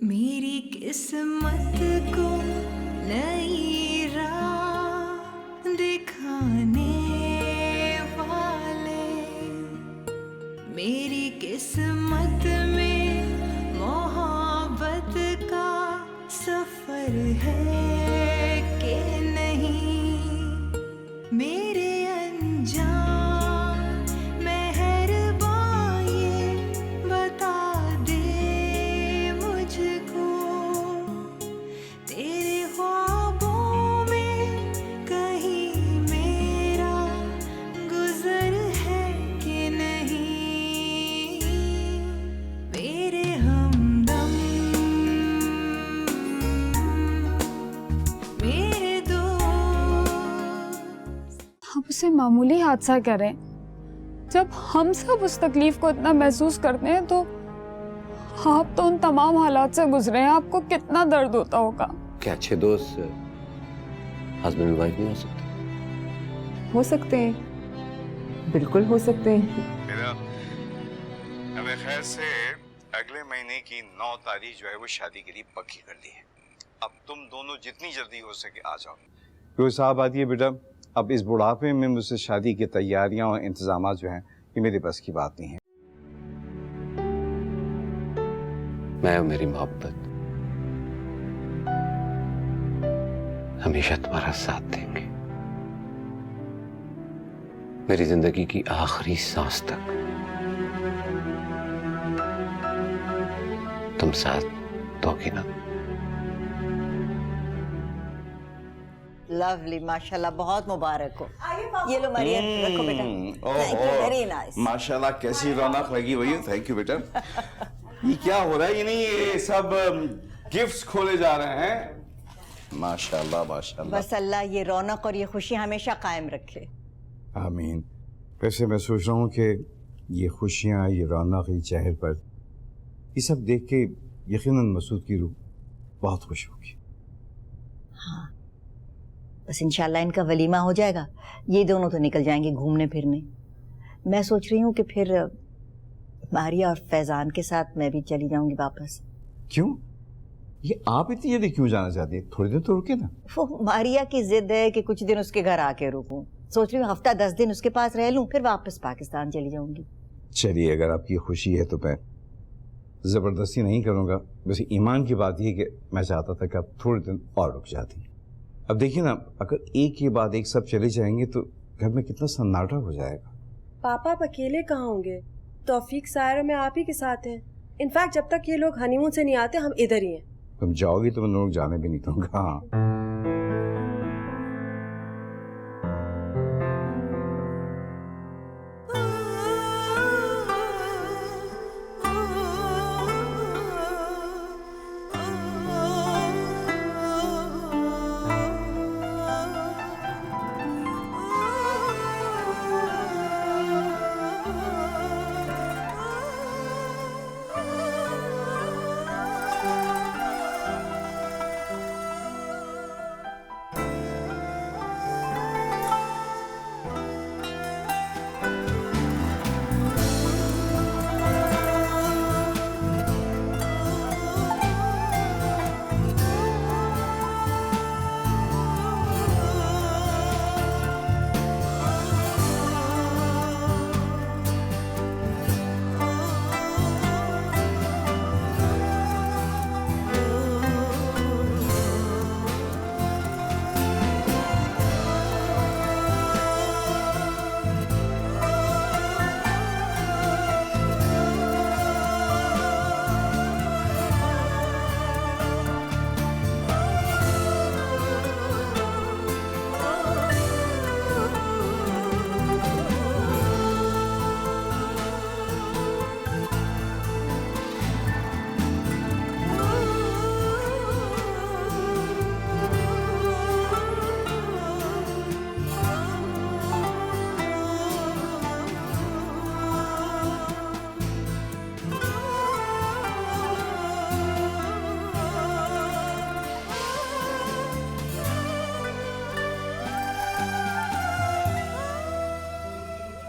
मेरी किस्मत को नई राह दिखाने वाले, मेरी किस्मत में मोहब्बत का सफर है कि नहीं, मेरे अनजान मेहरबान ये बता दे मुझको, तेरे ख्वाबों में कहीं मेरा गुजर है कि नहीं, मेरे हमदम मेरे दोस्त। आप उसे मामूली हादसा कह रहे हैं, जब हम सब उस तकलीफ को इतना महसूस करते हैं तो आप तो उन तमाम हालात से गुजरे हैं, आपको कितना दर्द होता होगा। क्या अच्छे दोस्त हस्बैंड एंड वाइफ नहीं हो सकते? हो सकते हैं, बिल्कुल हो सकते हैं। मेरा हमें खैर से अगले महीने की 9 तारीख जो है वो शादी के लिए पक्की कर दी है। अब तुम दोनों जितनी जल्दी हो सके आ जाओ। तो साहब बात ये बेटा, अब इस बुढ़ापे में मुझसे शादी की तैयारियां और इंतजाम जो हैं ये मेरे बस की बात नहीं है। मैं और मेरी मोहब्बत हमेशा तुम्हारा साथ देंगे, मेरी जिंदगी की आखिरी सांस तक तुम साथ दोगे ना? लवली, माशाल्लाह, बहुत मुबारक हो। ये लो मरियम, रखो बेटा। Thank you, very nice. माशाल्लाह, कैसी रौनक लगी हुई है। थैंक यू बेटा। ये क्या हो रहा है? ये नहीं, ये सब गिफ्ट्स खोले जा रहे हैं। माशाल्लाह माशाल्लाह। बस अल्लाह ये रौनक और ये खुशी हमेशा कायम रखे। आमीन। वैसे मैं सोच रहा हूँ कि ये खुशियाँ, ये रौनक, ये चेहरे पर, ये सब देख के यकीनन मसूद की रूह बहुत खुश होगी। हाँ, बस इंशाल्लाह इनका वलीमा हो जाएगा, ये दोनों तो निकल जाएंगे घूमने फिरने। मैं सोच रही हूँ कि फिर मारिया और फैजान के साथ मैं भी चली जाऊंगी वापस। क्यों? ये आप इतनी जल्दी क्यों जाना चाहती है? थोड़ी देर तो रुके ना। वो मारिया की जिद है कि कुछ दिन उसके घर आके रुकूं। सोच रही हूँ हफ्ता 10 दिन उसके पास रह लूं, फिर वापस पाकिस्तान चली जाऊंगी। चलिए, अगर आपकी खुशी है तो मैं ज़बरदस्ती नहीं करूँगा। वैसे ईमान की बात यह कि मैं चाहता था कि आप थोड़े दिन और रुक जाती। अब देखिए ना, अगर एक के बाद एक सब चले जाएंगे तो घर में कितना सन्नाटा हो जाएगा। पापा आप अकेले कहाँ होंगे? तौफीक, सायर में आप ही के साथ हैं। इनफैक्ट जब तक ये लोग हनीमून से नहीं आते हम इधर ही हैं। तुम जाओगी तो मैं लोग जाने भी नहीं दूंगा। हाँ,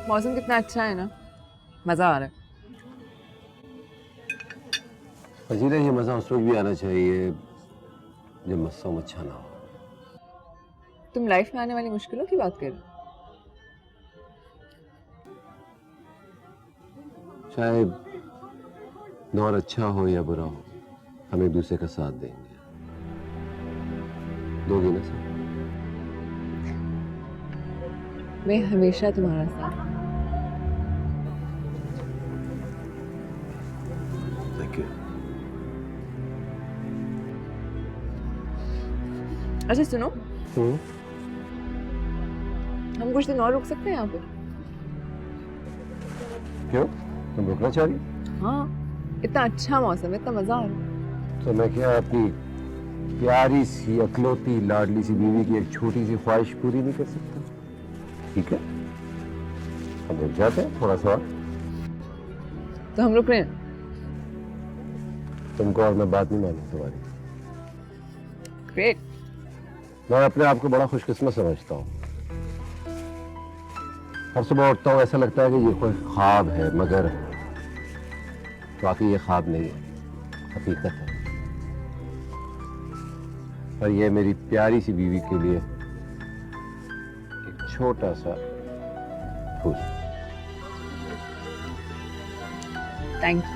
मौसम कितना अच्छा है ना, मजा आ रहा है। फजीला, ये मज़ा उस वक्त भी आना चाहिए जब मस्सम अच्छा ना हो। तुम लाइफ में आने वाली मुश्किलों की बात कर रहे हो? चाहे दौर अच्छा हो या बुरा हो, हम एक दूसरे का साथ देंगे। दोगे ना सर? मैं हमेशा तुम्हारा साथ। Thank you. अच्छा सुनो, हम कुछ दिन और रुक सकते हैं यहाँ पे? क्यों, तुम रुकना चाह रही? हाँ, इतना अच्छा मौसम है, इतना मजा आ रहा है। तो मैं क्या अपनी प्यारी सी अकलौती लाडली सी बीवी की एक छोटी सी ख्वाहिश पूरी नहीं कर सकता? ठीक है, हम रुक जाते हैं थोड़ा सा। तो हम रुक रहे हैं। तुमको और मैं बात नहीं मानूं तुम्हारी। ग्रेट। मैं अपने आप को बड़ा खुशकिस्मत समझता हूँ। हर सुबह उठता हूँ, ऐसा लगता है कि ये कोई ख्वाब है, मगर वाकई ये ख्वाब नहीं है, हकीकत है। और ये मेरी प्यारी सी बीवी के लिए एक छोटा सा फूल। Thank you.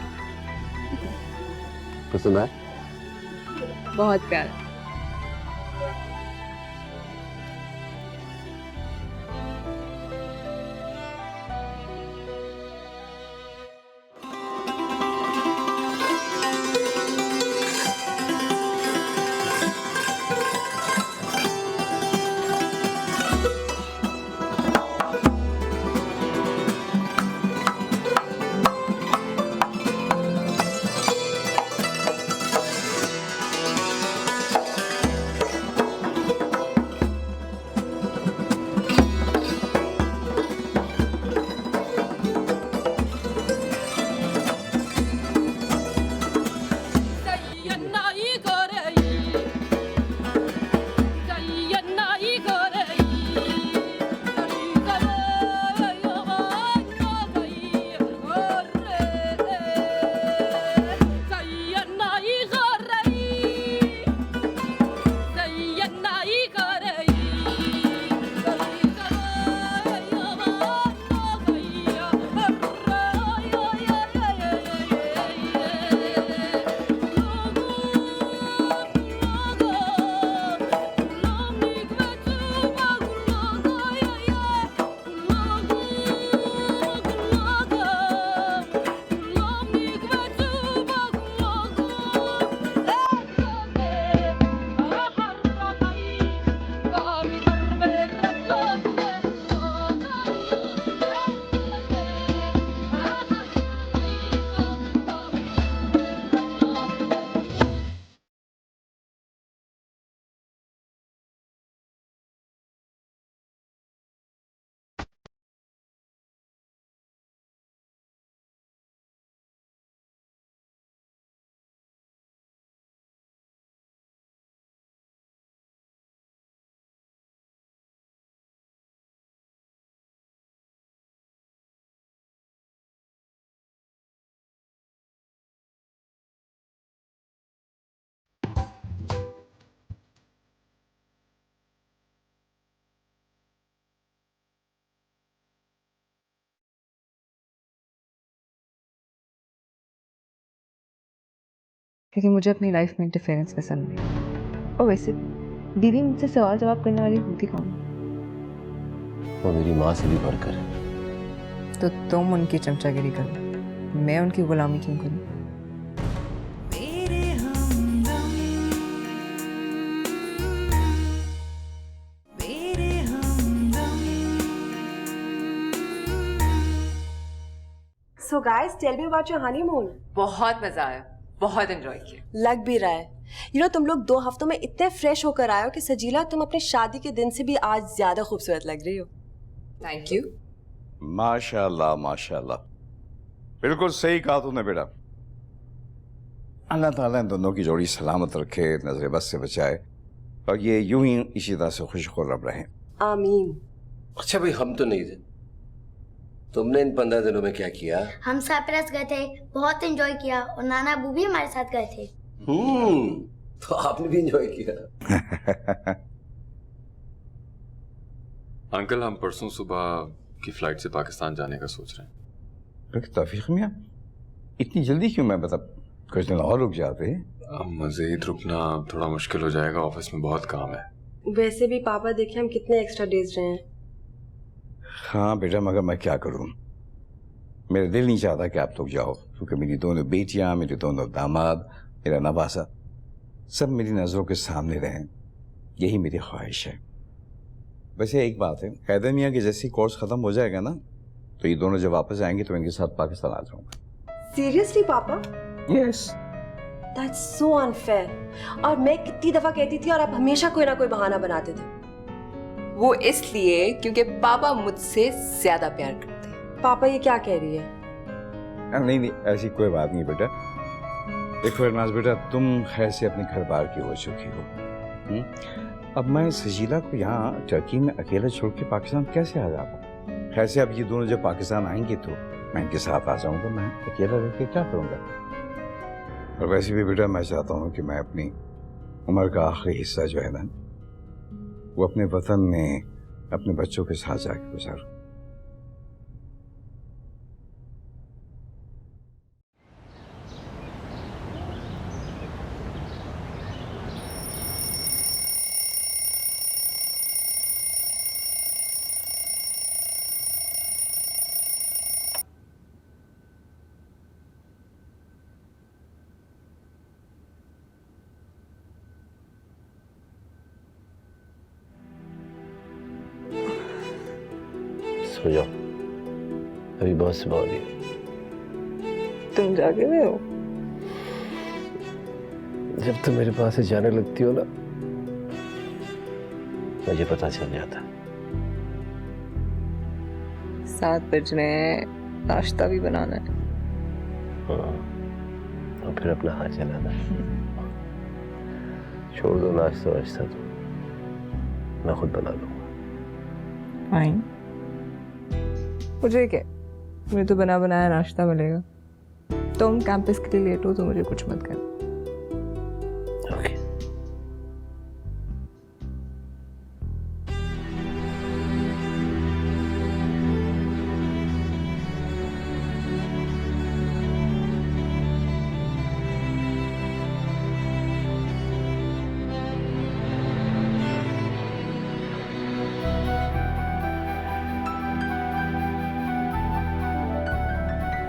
पसंद आया? बहुत प्यारा। क्योंकि मुझे अपनी लाइफ में इंटरफेरेंस पसंद नहीं। और वैसे दीदी मुझसे सवाल जवाब करने वाली होती कौन? वो मेरी माँ से भी बढ़कर है। तो तुम उनकी चमचागिरी करो, मैं उनकी गुलामी क्यों करूं? मेरे हमदम मेरे हमदम। So guys, tell me about your honeymoon. बहुत मजा आया, बहुत एंजॉय किया। लग भी रहा है। तुम लोग 2 हफ्तों में इतने फ्रेश होकर आए हो कि सजीला तुम अपनी शादी के दिन से भी आज ज्यादा खूबसूरत लग रही हो। Thank you. माशाल्लाह माशाल्लाह, बिल्कुल सही कहा तूने बेटा। अल्लाह ताला इन दोनों की जोड़ी सलामत रखे, नजर बस से बचाए, और ये यूं ही इसी तरह से खुश खुर्रम रहें। आमीन। अच्छा भाई, हम तो नहीं थे, तुमने इन 15 दिनों में क्या किया? हम साइप्रस गए थे, बहुत एंजॉय किया और नाना अबू भी हमारे साथ गए थे। तो आपने भी एंजॉय किया। अंकल, हम परसों सुबह की फ्लाइट से पाकिस्तान जाने का सोच रहे हैं। तौफीक मियां, इतनी जल्दी क्यों? मैं बता कुछ दिन और रुक जाते। अब मजीद रुकना थोड़ा मुश्किल हो जाएगा, ऑफिस में बहुत काम है। वैसे भी पापा देखे हम कितने एक्स्ट्रा डेज रहे हैं। हाँ बेटा, मगर मैं क्या करूं, मेरा दिल नहीं चाहता कि आप लोग जाओ, क्योंकि मेरी दोनों बेटियां, मेरे दोनों दामाद, मेरा नवासा सब मेरी नजरों के सामने रहें, यही मेरी ख्वाहिश है। वैसे एक बात है, हैदर मियाँ की जैसी कोर्स खत्म हो जाएगा ना, तो ये दोनों जब वापस आएंगे तो इनके साथ पाकिस्तान आ जाऊंगा। सीरियसली पापा? यस। That's so unfair. और मैं कितनी दफा कहती थी और आप हमेशा कोई ना कोई बहाना बनाते थे। वो इसलिए क्योंकि पापा मुझसे ज्यादा प्यार करते हैं। पापा ये क्या कह रही है? नहीं नहीं, ऐसी कोई बात नहीं बेटा। देखो अरनाज बेटा, तुम खैर से अपने घर बार की हो चुकी हो। अब मैं सजीला को यहाँ टर्की में अकेला छोड़ के पाकिस्तान कैसे आ जाता? खैर से अब ये दोनों जब पाकिस्तान आएंगे तो मैं इनके साथ आ जाऊंगा। मैं अकेला रह के क्या करूँगा? और वैसे भी बेटा मैं चाहता हूँ कि मैं अपनी उम्र का आखिरी हिस्सा जो है ना, वो अपने वतन में अपने बच्चों के साथ जाके गुजारूं। सो जाओ, अभी बहुत सुबह हो रही है। तुम जागे हुए हो? जब तुम मेरे पास से जाने लगती हो ना, मुझे पता चल जाता। 7 बज रहे हैं, नाश्ता भी बनाना है। हाँ, और फिर अपना हाथ चलाना है। छोड़ दो नाश्ता वाश्ता, तो मैं खुद बना लूंगा। फाइन। मुझे क्या, मुझे तो बना बनाया नाश्ता मिलेगा। तुम कैंपस के लिए लेट हो तो मुझे कुछ मत कर। ओके।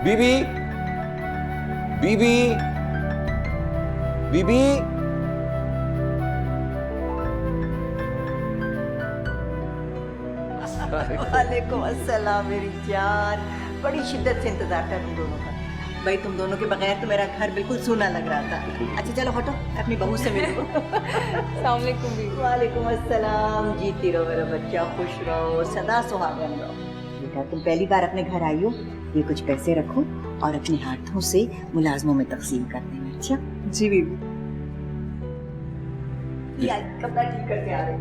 बीबी, बीबी, बीबी। वालेकुम अस्सलाम मेरी जान। बड़ी शिद्दत से इंतजार था तुम दोनों का। भाई तुम दोनों के बगैर तो मेरा घर बिल्कुल सूना लग रहा था। अच्छा चलो हटो, अपनी बहू से मिलो। अस्सलाम वालेकुम भी। वालेकुम अस्सलाम। जीती रहो मेरा बच्चा, खुश रहो, सदा सुहागन रहो। बेटा तुम पहली बार अपने घर आई हो, ये कुछ पैसे रखो और अपने हाथों से मुलाजमों में तकसीम कर देना। अच्छा जी बीबी। यार कपड़ा ठीक करके आ रहे।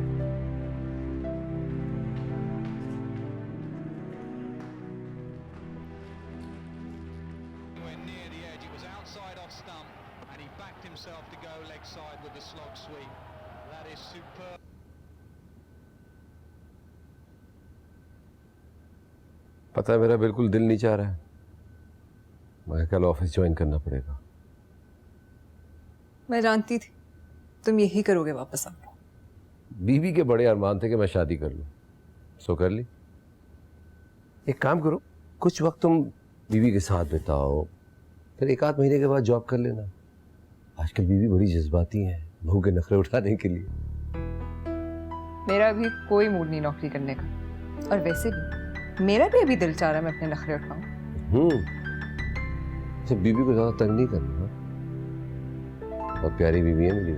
पता है मेरा बिल्कुल दिल नहीं चाह रहा है, मगर कल ऑफिस ज्वाइन करना पड़ेगा। मैं जानती थी तुम यही करोगे वापस आकर। बीवी के बड़े अरमान थे कि मैं शादी कर लूं, सो कर ली। एक काम करो, कुछ वक्त तुम बीवी के साथ बिताओ, फिर 1-8 महीने के बाद जॉब कर लेना। आजकल बीवी बड़ी जज्बाती हैं बहू के नखरे उठाने के लिए। मेरा भी कोई मूड नहीं नौकरी करने का, और वैसे भी मेरा भी अभी दिल चाह रहा है मैं अपने नखरे उठाऊं। जब बीवी को ज्यादा तंग नहीं करना। बहुत प्यारी बीवी है मेरी।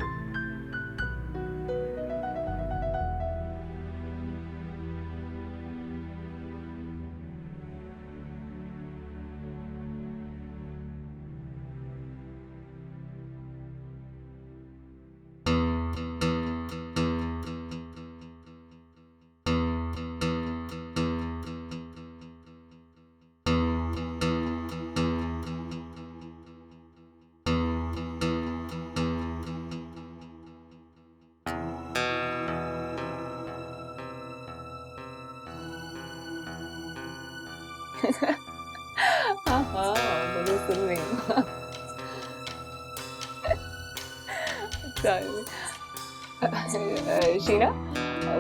हाँ हाँ बोलो, सुन रही हूँ। शीना,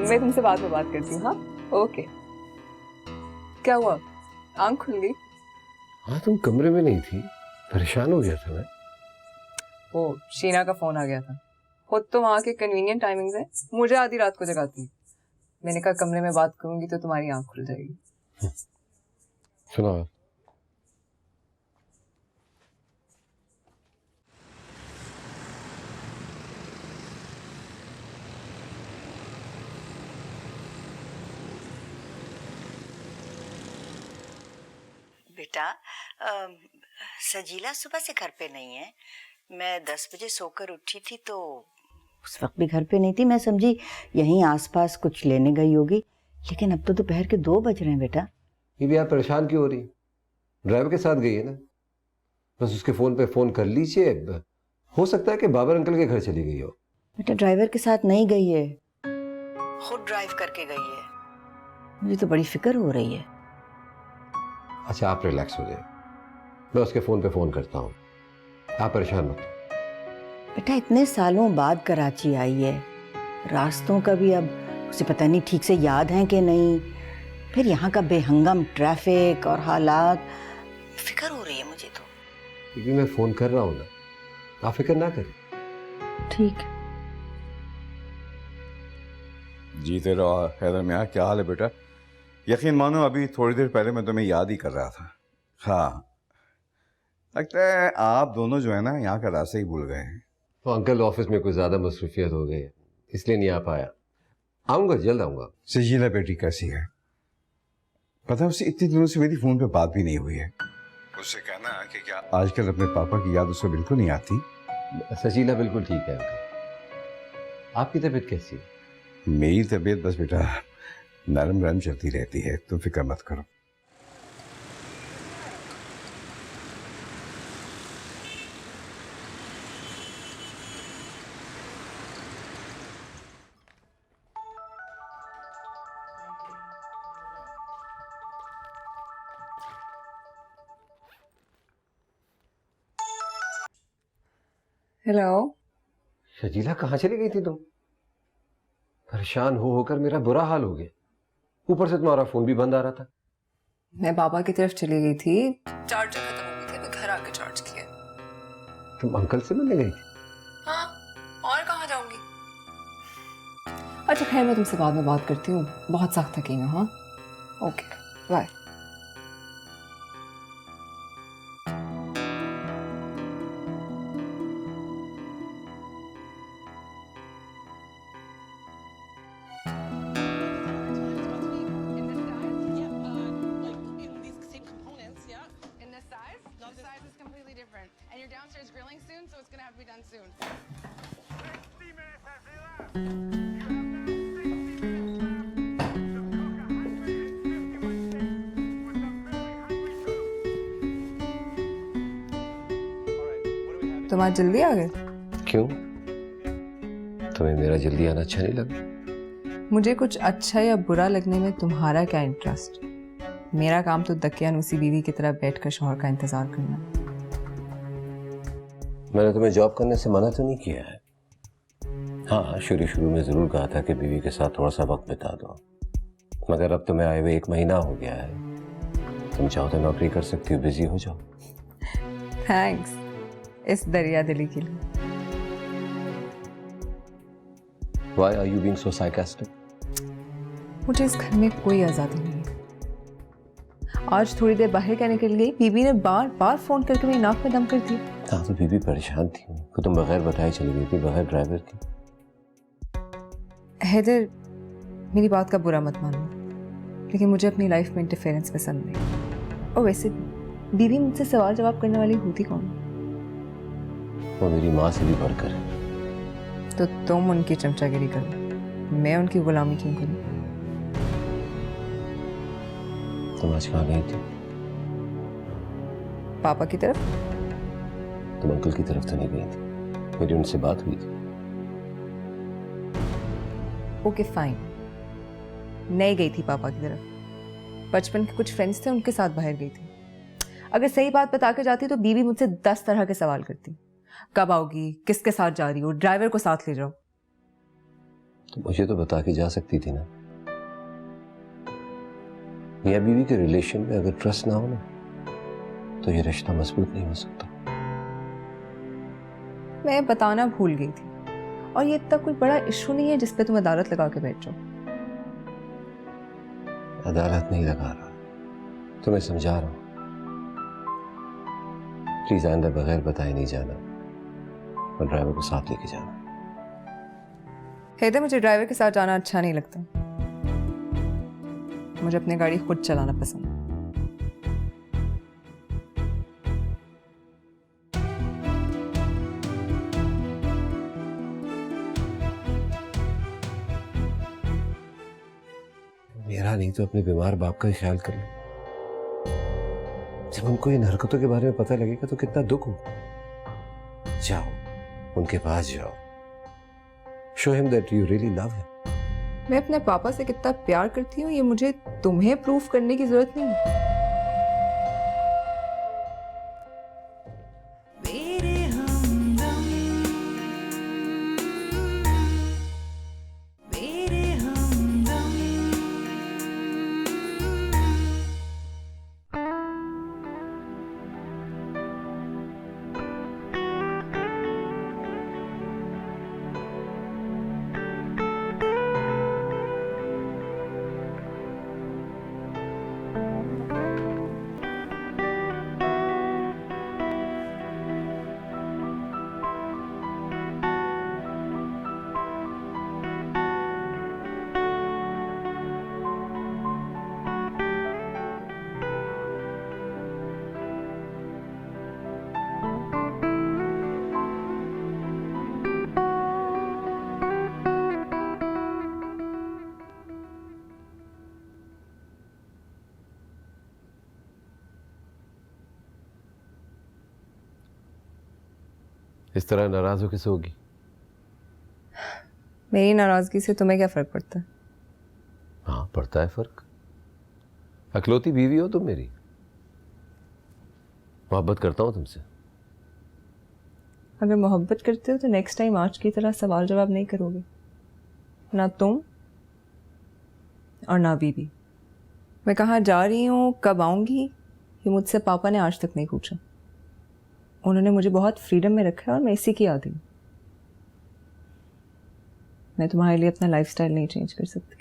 मैं तुमसे बाद में बात करती हूँ। हाँ ओके। क्या हुआ, आंख खुल गई? हाँ तुम कमरे में नहीं थी, परेशान हो गया था मैं। ओ शीना का फोन आ गया था। खुद तो वहाँ के कन्वीनियंट टाइमिंग्स है, मुझे आधी रात को जगाती है। मैंने कहा कमरे में बात करूंगी तो तुम्हारी आंख खुल जाएगी। सुना बेटा, सजीला सुबह से घर पे नहीं है। मैं 10 बजे सोकर उठी थी तो उस वक्त भी घर पे नहीं थी। मैं समझी यहीं आसपास कुछ लेने गई होगी, लेकिन अब तो दोपहर के 2 बज रहे हैं बेटा। ये भी आप परेशान क्यों हो रही? ड्राइवर के साथ गई है ना, बस उसके फोन पे फोन कर लीजिए। हो सकता है कि बाबर अंकल के घर चली गई हो। बेटा ड्राइवर के साथ नहीं गई है, खुद ड्राइव करके गई है। मुझे तो बड़ी फिक्र हो रही है। अच्छा आप रिलैक्स हो जाए, मैं उसके फोन पे फोन करता हूँ, आप परेशान मत। बेटा इतने सालों बाद कराची आई है, रास्तों का भी अब उसे पता नहीं ठीक से याद है कि नहीं। फिर यहाँ का बेहंगम ट्रैफिक और हालात, फिक्र हो रही है मुझे तो। क्योंकि मैं फोन कर रहा हूँ ना, आप फिक्र ना करें। ठीक। जीते रहो। हैदर मियाँ, क्या हाल है बेटा? यकीन मानो अभी थोड़ी देर पहले मैं तुम्हें याद ही कर रहा था। हाँ लगता है आप दोनों जो है ना यहाँ का रास्ता ही भूल गए हैं। तो अंकल ऑफिस में कुछ ज़्यादा मसरूफियत हो गई है, इसलिए नहीं आ पाया। आऊँगा, जल्द आऊँगा। सजीला बेटी कैसी है? पता है उसे इतने दिनों से मेरी फोन पे बात भी नहीं हुई है। उससे कहना कि क्या आजकल अपने पापा की याद उसे बिल्कुल नहीं आती? सजीला बिल्कुल ठीक है अंकल। आपकी तबीयत कैसी है? मेरी तबीयत बस बेटा नरम नरम चलती रहती है, तुम फिक्र मत करो। हेलो। शजीला कहाँ चली गई थी तुम? परेशान हो होकर मेरा बुरा हाल हो गया, ऊपर से तुम्हारा फोन भी बंद आ रहा था। मैं पापा की तरफ चली गई थी, चार्जर खत्म हो गई थी, मैं घर आकर चार्ज किया। तुम अंकल से मिलने गई थी? हाँ और कहाँ जाऊंगी। अच्छा खैर मैं तुमसे बाद में बात करती हूँ, बहुत सख्त थकी हूँ। हाँ ओके बाय। तुम आज जल्दी आ गए? क्यों, तुम्हें मेरा जल्दी आना अच्छा नहीं लगा? मुझे कुछ अच्छा या बुरा लगने में तुम्हारा क्या इंटरेस्ट? मेरा काम तो दकियानूसी बीवी की तरह बैठकर शौहर का इंतजार करना। मैंने तुम्हें जॉब करने से मना तो नहीं किया है। हाँ शुरू में जरूर कहा था कि बीवी के साथ थोड़ा सा वक्त बिता दो, मगर अब तुम्हें आए हुए 1 महीना हो गया है। तुम चाहो तो नौकरी कर सकती हो, बिजी हो जाओ। थैंक्स इस दरिया दिली के लिए। Why are you being so sarcastic? मुझे इस घर में कोई आज़ादी नहीं है। आज थोड़ी देर बाहर क्या निकल गई, बीबी ने बार बार फोन करके मेरी नाक में दम कर दिया। हाँ तो बीबी परेशान थी, वो तुम बगैर बताए चली गई थी, बगैर ड्राइवर की। हैदर मेरी बात का बुरा मत मानो, लेकिन मुझे अपनी लाइफ में इंटरफेरेंस पसंद नहीं। और वैसे बीबी मुझसे सवाल जवाब करने वाली होती कौन? वो मेरी माँ से भी बढ़कर है। तो तुम उनकी चमचागिरी करो, मैं उनकी गुलामी क्यों करूं? तुम आज कहाँ गई थी? पापा की तरफ। तुम अंकल की तरफ तो नहीं गई थी? मेरी उनसे बात हुई थी। ओके फाइन, नहीं गई थी पापा की तरफ, बचपन के कुछ फ्रेंड्स थे, उनके साथ बाहर गई थी। अगर सही बात बता के जाती तो बीवी मुझसे 10 तरह के सवाल करती। कब आओगी, किसके साथ जा रही हो, ड्राइवर को साथ ले जाओ। तो मुझे तो बता के जा सकती थी ना। मियां बीवी के रिलेशन में अगर ट्रस्ट ना हो ना, तो ये रिश्ता मजबूत नहीं हो सकता। मैं बताना भूल गई थी, और ये इतना कोई बड़ा इशू नहीं है जिस पे तुम अदालत लगा के बैठ जाओ। अदालत नहीं लगा रहा, तुम्हें समझा रहा हूं। प्लीज आइंदा बगैर बताए नहीं जाना, और ड्राइवर को साथ लेके जाना। हैदर, मुझे ड्राइवर के साथ जाना अच्छा नहीं लगता। मुझे अपनी गाड़ी खुद चलाना पसंद है। मेरा नहीं तो अपने बीमार बाप का ही ख्याल कर लो। जब उनको इन हरकतों के बारे में पता लगेगा तो कितना दुख हो। जाओ, उनके पास जाओ, show him that you really love him. मैं अपने पापा से कितना प्यार करती हूँ ये मुझे तुम्हें प्रूफ करने की जरूरत नहीं है। मेरे हमदम मेरे हमदम इस तरह नाराज होकर सोगी? मेरी नाराजगी से तुम्हें क्या फर्क पड़ता है? हाँ, पड़ता है फर्क। अकलौती बीवी हो तुम मेरी, मोहब्बत करता हूं तुमसे। अगर मोहब्बत करते हो तो नेक्स्ट टाइम आज की तरह सवाल जवाब नहीं करोगे, ना तुम और ना बीबी। मैं कहाँ जा रही हूँ, कब आऊंगी, ये मुझसे पापा ने आज तक नहीं पूछा। उन्होंने मुझे बहुत फ्रीडम में रखा है और मैं इसी की आदी हूँ। मैं तुम्हारे लिए अपना लाइफस्टाइल नहीं चेंज कर सकती।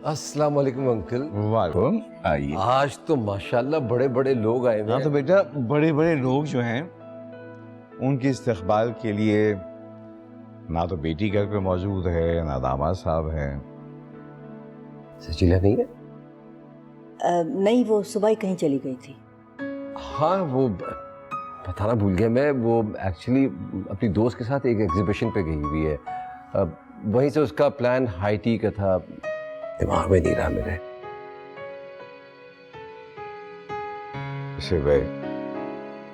अस्सलाम वालेकुम अंकल। वालेकुम, आइए। आज तो माशाल्लाह बड़े बड़े लोग आए हुए हाँ हैं। तो बेटा, बड़े बड़े लोग जो हैं उनके इस्तकबाल के लिए ना तो बेटी घर पे मौजूद है, ना दामाद साहब हैं। सचिला नहीं है? नहीं, वो सुबह ही कहीं चली गई थी। हाँ, वो बताना भूल गया मैं। वो एक्चुअली अपनी दोस्त के साथ एक एग्जीबिशन पे गई हुई है। वहीं से उसका प्लान हाई टी का था, दिमाग में नहीं रहा मेरे। इसे भाई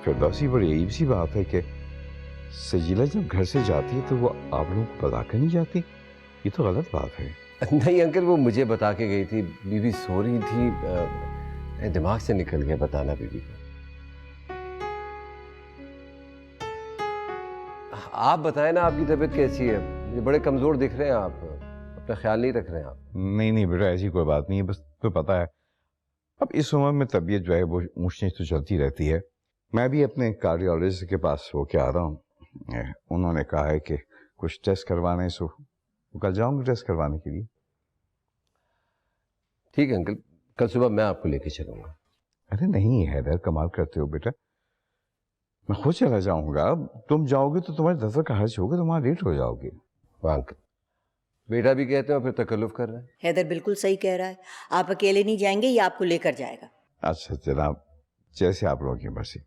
फिरदौसी, बड़ी अजीब सी बात है कि सजीला जब घर से जाती है तो वो आप लोगों को बता कर नहीं जाती। ये तो गलत बात है। नहीं अंकल, वो मुझे बता के गई थी। बीवी सो रही थी, दिमाग से निकल गया बताना बीवी को। आप बताएं ना, आपकी तबीयत कैसी है? मुझे बड़े कमजोर दिख रहे हैं आप, अपना ख्याल नहीं रख रहे हैं आप। नहीं नहीं बेटा, ऐसी कोई बात नहीं है। बस तो पता है अब इस उम्र में तबीयत जो है वो ऊंच नीच तो चलती रहती है। मैं भी अपने कार्डियोलॉजिस्ट के पास होके आ रहा हूँ। उन्होंने कहा है कि कुछ टेस्ट करवाने, सो वो कल जाऊंगा टेस्ट करवाने के लिए। ठीक है अंकल, कल सुबह मैं आपको लेके चलूंगा। अरे नहीं हैदर, कमाल करते हो बेटा, मैं खुद चला जाऊंगा। तुम जाओगे तो तुम्हारे दफ्तर का हर्ज होगा, तुम वहां लेट हो जाओगे। वाह अंकल, बेटा भी कहते हो फिर तकल्लुफ कर रहे हैं। हैदर बिल्कुल सही कह रहा है, आप अकेले नहीं जाएंगे, ये आपको लेकर जाएगा। अच्छा जनाब, जैसे आप लोगों की मर्जी।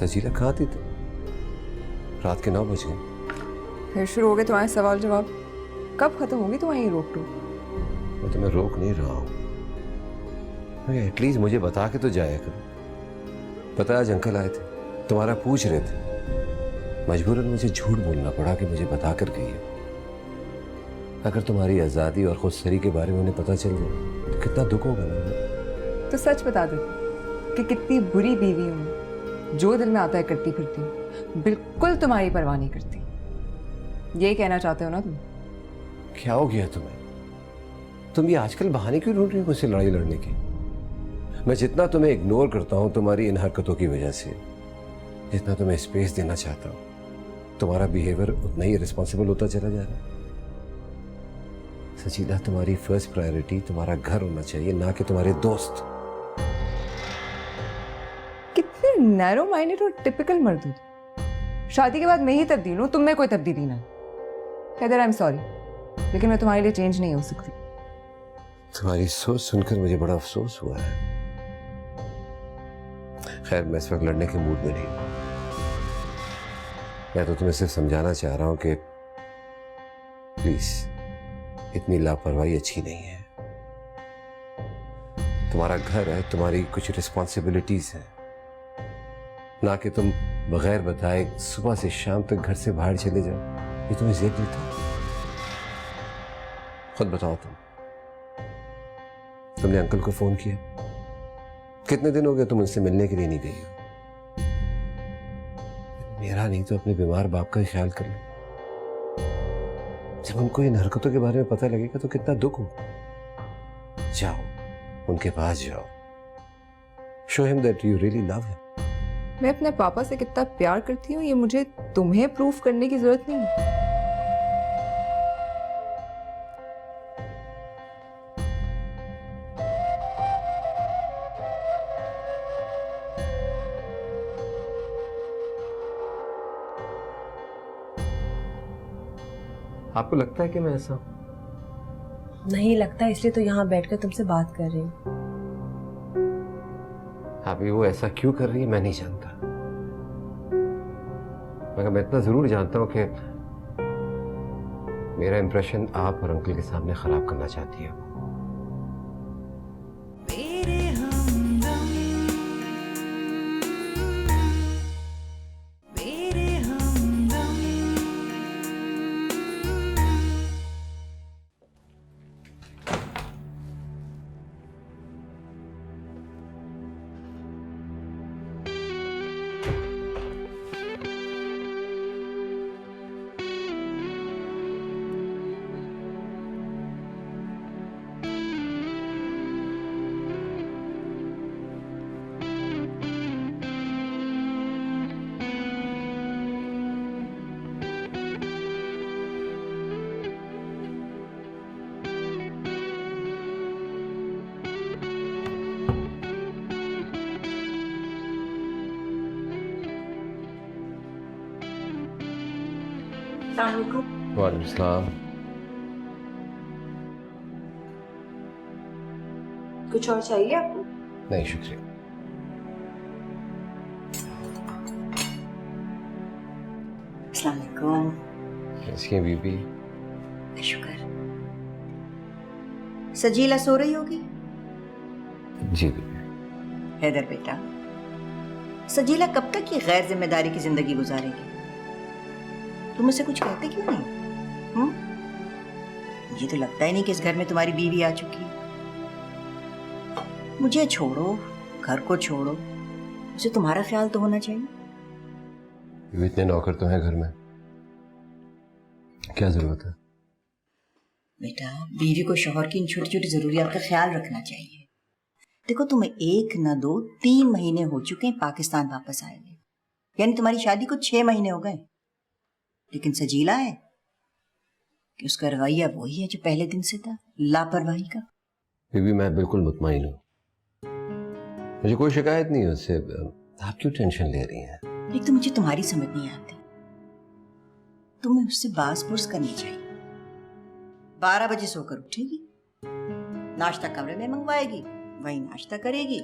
सजीला कहाँ थी तुम? रात के 9 बज गए। फिर शुरू हो गए तुम्हारे सवाल जवाब। कब खत्म होगी तुम्हारी रोक टोक? मैं तुम्हें रोक नहीं रहा हूँ, एटलीस्ट मुझे बता के तो जाया करो। पता है आज अंकल आए थे, तुम्हारा पूछ रहे थे, मजबूरन मुझे झूठ बोलना पड़ा कि मुझे बता कर गई है। अगर तुम्हारी आज़ादी और खुदसरी के बारे में उन्हें पता चल जाए तो कितना दुख होगा ना। तो सच बता दो कि कितनी बुरी बीवी हूँ, जो दिल में आता है करती फिरती हूँ, बिल्कुल तुम्हारी परवाह नहीं करती। ये कहना चाहते हो ना तुम? क्या हो गया तुम्हें? तुम ये आजकल बहाने क्यों ढूंढ रही हो मुझसे लड़ाई लड़ने की? मैं जितना तुम्हें इग्नोर करता हूं तुम्हारी इन हरकतों की वजह से, जितना तुम्हें स्पेस देना चाहता हूं, तुम्हारा बिहेवियर उतना ही रिस्पॉन्सिबल होता चला जा रहा है। सजीला, तुम्हारी फर्स्ट प्रायोरिटी तुम्हारा घर होना चाहिए, ना कि तुम्हारे दोस्त। कितने नैरो माइंडेड और टिपिकल मर्द हो। शादी के बाद मैं ही तब्दील हूँ, तुम में कोई तब्दीली ना। हैदर, आई एम सॉरी, लेकिन मैं तुम्हारे लिए चेंज नहीं हो सकती। तुम्हारी सोच सुनकर मुझे बड़ा अफसोस हुआ है। खैर, मैं इस वक्त लड़ने के मूड में नहीं हूं। मैं तो तुम्हें सिर्फ समझाना चाह रहा हूं कि प्लीज इतनी लापरवाही अच्छी नहीं है। तुम्हारा घर है, तुम्हारी कुछ रिस्पॉन्सिबिलिटीज हैं, ना कि तुम बगैर बताए सुबह से शाम तक घर से बाहर चले जाओ। ये तुम्हें जेब देता? खुद बताओ तुमने अंकल को फोन किया? कितने दिन हो गए तुम उनसे मिलने के लिए नहीं गई हो? मेरा नहीं तो अपने बीमार बाप का ही ख्याल कर लो। जब उनको इन हरकतों के बारे में पता लगेगा तो कितना दुख हो। जाओ, उनके पास जाओ, show him that you really love him. मैं अपने पापा से कितना प्यार करती हूँ ये मुझे तुम्हें प्रूफ करने की जरूरत नहीं है। आपको लगता है कि मैं ऐसा हूं? नहीं लगता, इसलिए तो यहाँ बैठकर तुमसे बात कर रही हूँ। अभी वो ऐसा क्यों कर रही है मैं नहीं जानता, मगर मैं इतना जरूर जानता हूं कि मेरा इंप्रेशन आप और अंकल के सामने खराब करना चाहती है। मेरे हमदम, मेरे हमदम। वालेकुम सलाम। कुछ और चाहिए आपको? नहीं शुक्रिया। अस्सलाम वालेकुम। कैसी हैं बीबी? शुक्र। सजीला सो रही होगी? जी बीबी। हैदर बेटा, सजीला कब तक ये गैर जिम्मेदारी की जिंदगी गुजारेगी? तुम मुझसे कुछ कहते क्यों नहीं? मुझे तो लगता ही नहीं कि इस घर में तुम्हारी बीवी आ चुकी है। मुझे छोड़ो, घर को छोड़ो, मुझे तुम्हारा ख्याल तो होना चाहिए। बीबी, इतने नौकर तो हैं घर में, क्या जरूरत है? बेटा, बीवी को शौहर की इन छोटी छोटी जरूरियात का ख्याल रखना चाहिए। देखो, तुम्हें 1 न 2 3 महीने हो चुके हैं पाकिस्तान वापस आए हुए, यानी तुम्हारी शादी को 6 महीने हो गए। लेकिन सजीला है कि उसका रवैया वही है जो पहले दिन से था, लापरवाही का। बीबी, मैं बिल्कुल मुतमईन हूँ, मुझे कोई शिकायत नहीं है उससे। आप क्यों टेंशन ले रही हैं? एक तो मुझे तुम्हारी समझ नहीं आती। तुम्हें उससे बास पुरस करनी चाहिए। 12 बजे सोकर उठेगी, नाश्ता कमरे में मंगवाएगी, वही नाश्ता करेगी,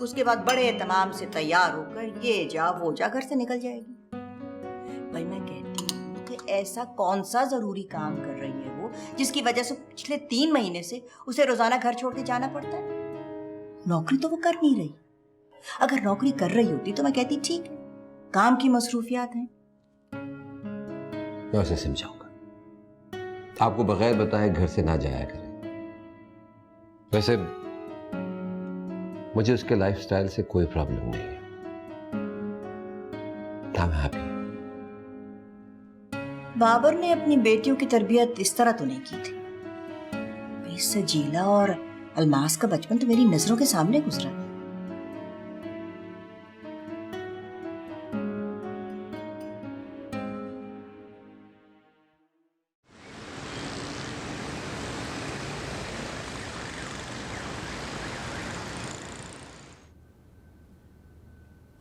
उसके बाद बड़े तमाम से तैयार होकर ये जा वो जा घर से निकल जाएगी। भाई मैं कहती हूँ कि ऐसा कौन सा जरूरी काम कर रही है वो जिसकी वजह से पिछले 3 महीने से उसे रोजाना घर छोड़ के जाना पड़ता है। नौकरी तो वो कर नहीं रही, अगर नौकरी कर रही होती तो मैं कहती ठीक है, काम की मसरूफियात हैं। मैं उसे समझाऊंगा, आपको बगैर बताए घर से ना जाया करें। वैसे मुझे उसके लाइफस्टाइल से कोई प्रॉब्लम नहीं है, आई एम हैप्पी। बाबर ने अपनी बेटियों की तरबियत इस तरह तो नहीं की थी। भाई सजीला और अलमास का बचपन तो मेरी नजरों के सामने गुजरा।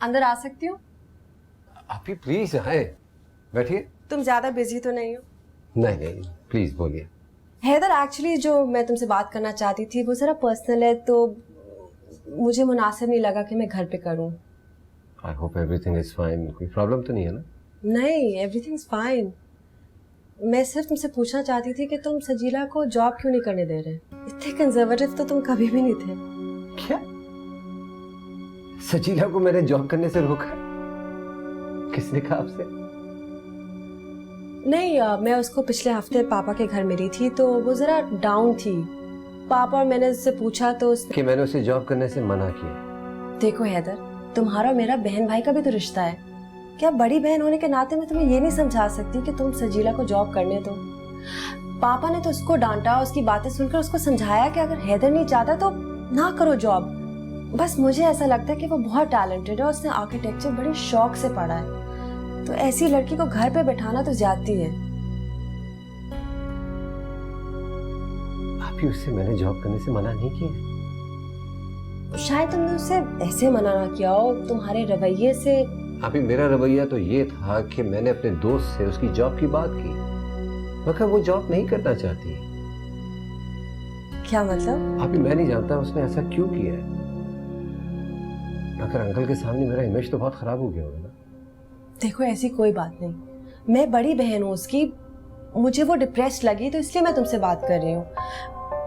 अंदर आ सकती हूँ? आप ही प्लीज आए, बैठिए। तुम ज्यादा बिजी तो नहीं हो? नहीं नहीं, प्लीज बोलिए। हैदर, एक्चुअली जो मैं तुमसे बात करना चाहती थी वो जरा पर्सनल है, तो मुझे मुनासिब नहीं लगा कि मैं घर पे करूँ। I hope everything is fine, कोई प्रॉब्लम तो नहीं है ना? नहीं, एवरीथिंग इज फाइन। मैं सिर्फ तुमसे पूछना चाहती थी कि तुम सजीला को जॉब क्यों नहीं करने दे रहे? इतने कंजर्वेटिव तो तुम कभी भी नहीं थे। क्या सजीला को मैंने जॉब करने से रोका? किसने कहा आपसे? नहीं, मैं उसको पिछले हफ्ते पापा के घर मिली थी तो वो जरा डाउन थी। पापा और मैंने उससे पूछा तो उसने कि मैंने उसे जॉब करने से मना किया। देखो हैदर, तुम्हारा और मेरा बहन भाई का भी तो रिश्ता है। क्या बड़ी बहन होने के नाते मैं तुम्हें ये नहीं समझा सकती कि तुम सजीला को जॉब करने दो? पापा ने तो उसको डांटा, उसकी बातें सुनकर उसको समझाया कि अगर हैदर नहीं चाहता तो ना करो जॉब। बस मुझे ऐसा लगता है कि वो बहुत टैलेंटेड है, उसने आर्किटेक्चर बड़े शौक से पढ़ा है, तो ऐसी लड़की को घर पे बैठाना तो ज्यादती है। आप ही उससे मैंने जॉब करने से मना नहीं किया। शायद तुमने उसे ऐसे मना ना किया हो, तुम्हारे रवैये से। आप ही मेरा रवैया तो ये था कि मैंने अपने दोस्त से उसकी जॉब की बात की, मगर वो जॉब नहीं करना चाहती। क्या मतलब? आप ही मैं नहीं जानता उसने ऐसा क्यों किया है, मगर अंकल के सामने मेरा इमेज तो बहुत खराब हो गया होगा ना। देखो ऐसी कोई बात नहीं, मैं बड़ी बहन हूँ उसकी, मुझे वो डिप्रेस्ड लगी तो इसलिए मैं तुमसे बात कर रही हूँ।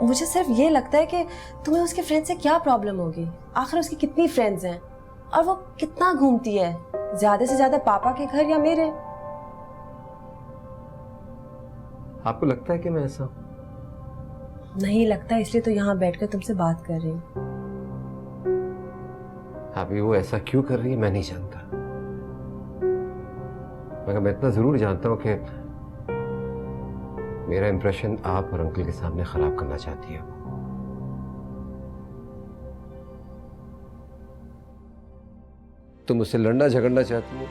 मुझे सिर्फ ये लगता है कि तुम्हें उसके फ्रेंड से क्या प्रॉब्लम होगी। आखिर उसकी कितनी फ्रेंड्स हैं और वो कितना घूमती है, ज्यादा से ज्यादा पापा के घर या मेरे। आपको लगता है कि मैं ऐसा हूं? नहीं लगता, इसलिए तो यहाँ बैठकर तुमसे बात कर रही हूँ। अभी वो ऐसा क्यों कर रही है मैं नहीं जानता, मगर मैं इतना जरूर जानता हूं कि मेरा इंप्रेशन आप और अंकल के सामने खराब करना चाहती है। तुम मुझसे लड़ना झगड़ना चाहती हो,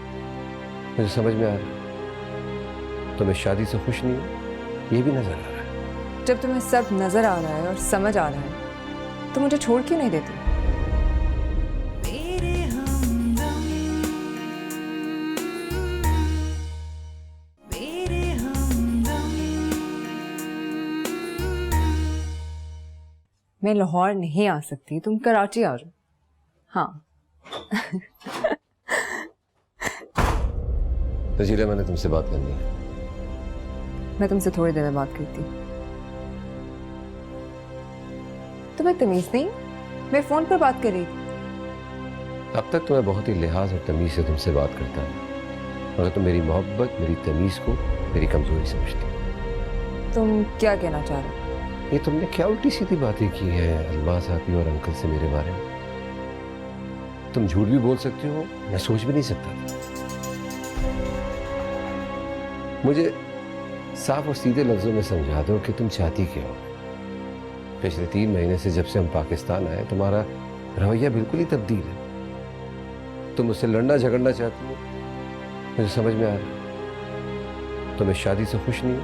मुझे समझ में आ रहा है। तुम्हें शादी से खुश नहीं हो, ये भी नजर आ रहा है। जब तुम्हें सब नजर आ रहा है और समझ आ रहा है तो मुझे छोड़ क्यों नहीं देती? तेरे हमदम, मेरे हमदम। मैं लाहौर नहीं आ सकती, तुम कराची आ जाओ। हाँ। रजीला, मैंने तुमसे बात करनी है। मैं तुमसे थोड़ी देर में बात करती। तुम्हें तमीज नहीं? मैं फोन पर बात कर रही थी। अब तक तो मैं बहुत ही लिहाज और तमीज से तुमसे बात करता हूँ, मगर तुम मेरी मोहब्बत, मेरी तमीज को मेरी कमजोरी समझती हो। तुम क्या कहना चाह रहे हो? ये तुमने क्या उल्टी सीधी बातें की है अलमास आपी और अंकल से मेरे बारे में? तुम झूठ भी बोल सकती हो, मैं सोच भी नहीं सकता था। मुझे साफ और सीधे लफ्जों में समझा दो कि तुम चाहती क्या हो। पिछले 3 महीने से जब से हम पाकिस्तान आए, तुम्हारा रवैया बिल्कुल ही तब्दील है। तुम मुझसे लड़ना झगड़ना चाहती हो, मुझे समझ में आ रहा है। तुम्हें शादी से खुश नहीं हो,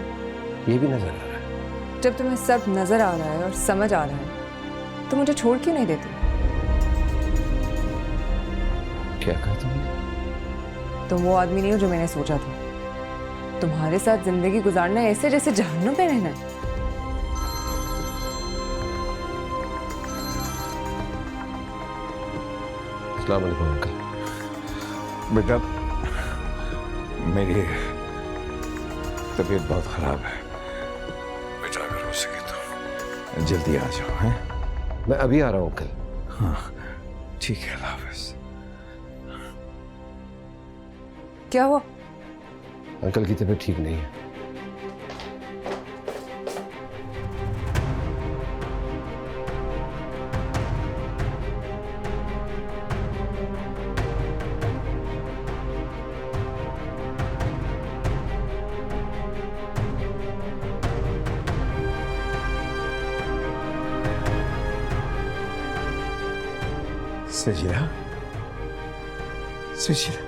ये भी नजर आ रहा है। जब तुम्हें सब नजर आ रहा है और समझ आ रहा है तो मुझे छोड़ क्यों नहीं देती? क्या कहा तुमने? तुम वो आदमी नहीं हो जो मैंने सोचा था। तुम्हारे साथ जिंदगी गुजारना ऐसे जैसे जहन्नुम पे रहना है। अस्सलाम वालेकुम अंकल। बेटा मेरी तबीयत बहुत खराब है बेटा, अगर हो सके तो जल्दी आ जाओ। हैं? मैं अभी आ रहा हूँ अंकल। हाँ ठीक है, अल्लाह हाफ़िज़। क्या हुआ? अंकल की तबीयत ठीक नहीं है। सजीला, सजीला,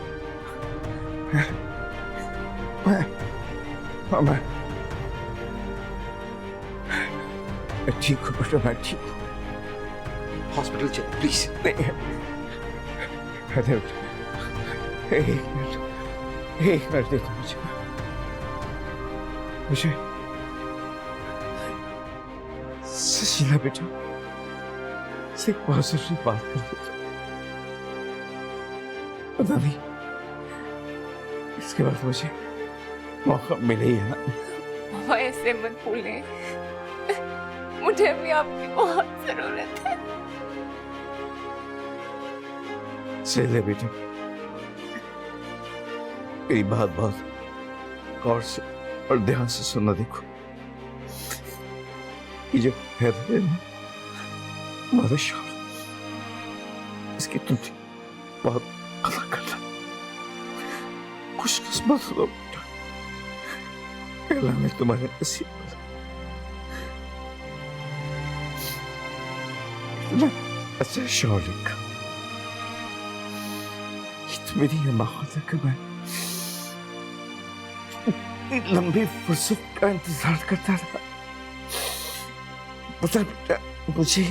मैं ठीक हूँ बेटा, मैं ठीक हूँ। हॉस्पिटल चल प्लीज। नहीं, अरे एक मिनट दे दो मुझे। सजीला बेटा, एक बहुत जरूरी बात कर देता, पता नहीं इसके बाद मुझे मौका मिले ही ना। पापा ऐसे मत बोले, मुझे भी आपकी बहुत जरूरत है। चले बेटा, मेरी बात बहुत गौर से और ध्यान से सुनना। देखो, ये जो हैदर है ना, हमारा शौहर, इसकी तुम बहुत कदर करना। खुशकिस्मत हो बेटा, अल्लाह ने तुम्हारे नसीब में अच्छा शौहर रखा। ये तो मेरी हिम्मत है कि मैं इतनी लंबी फुर्सत का इंतजार करता रहा। पता बेटा, मुझे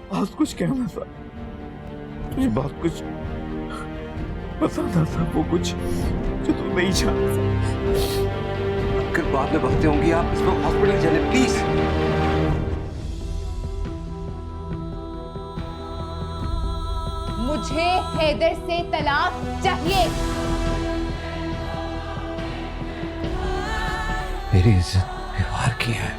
बहुत कुछ कहना था, मुझे बहुत कुछ बताना था, वो कुछ जो तू नहीं जानता। अगर बाद में बातें होंगी, आप इसको हॉस्पिटल चले प्लीज। मुझे हैदर से तलाक चाहिए। मेरी इज्जत व्यवहार किया है,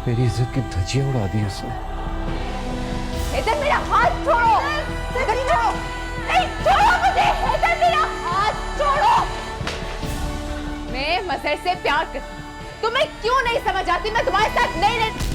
मेरी इज्जत की धज्जियां उड़ा दी उसने। हैदर मेरा हाथ छोड़ो, हैदर छोड़ो, नहीं छोड़ो मुझे, हैदर मेरा हाथ छोड़ो। मैं मजहर से प्यार करती हूँ, तुम्हें क्यों नहीं समझ आती? मैं तुम्हारे साथ नहीं रहती।